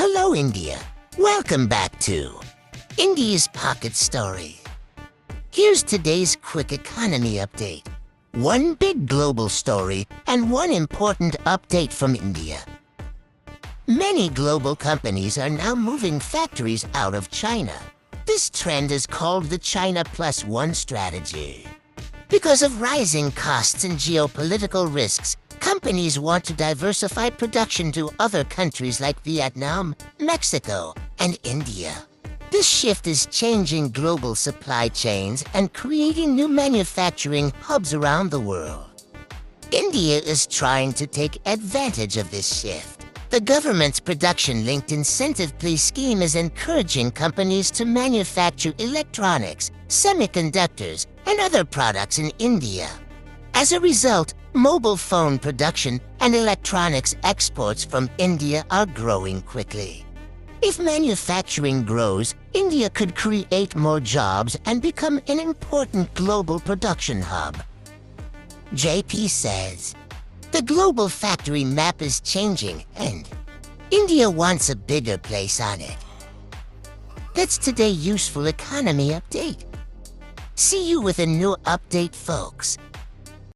Hello, India. Welcome back to India's Pocket Story. Here's today's quick economy update. One big global story and one important update from India. Many global companies are now moving factories out of China. This trend is called the China Plus One strategy. Because of rising costs and geopolitical risks, companies want to diversify production to other countries like Vietnam, Mexico, and India. This shift is changing global supply chains and creating new manufacturing hubs around the world. India is trying to take advantage of this shift. The government's production-linked incentive plea scheme is encouraging companies to manufacture electronics, semiconductors, and other products in India. As a result, mobile phone production and electronics exports from India are growing quickly. If manufacturing grows, India could create more jobs and become an important global production hub. JP says, "The global factory map is changing and India wants a bigger place on it." That's today's useful economy update. See you with a new update, folks.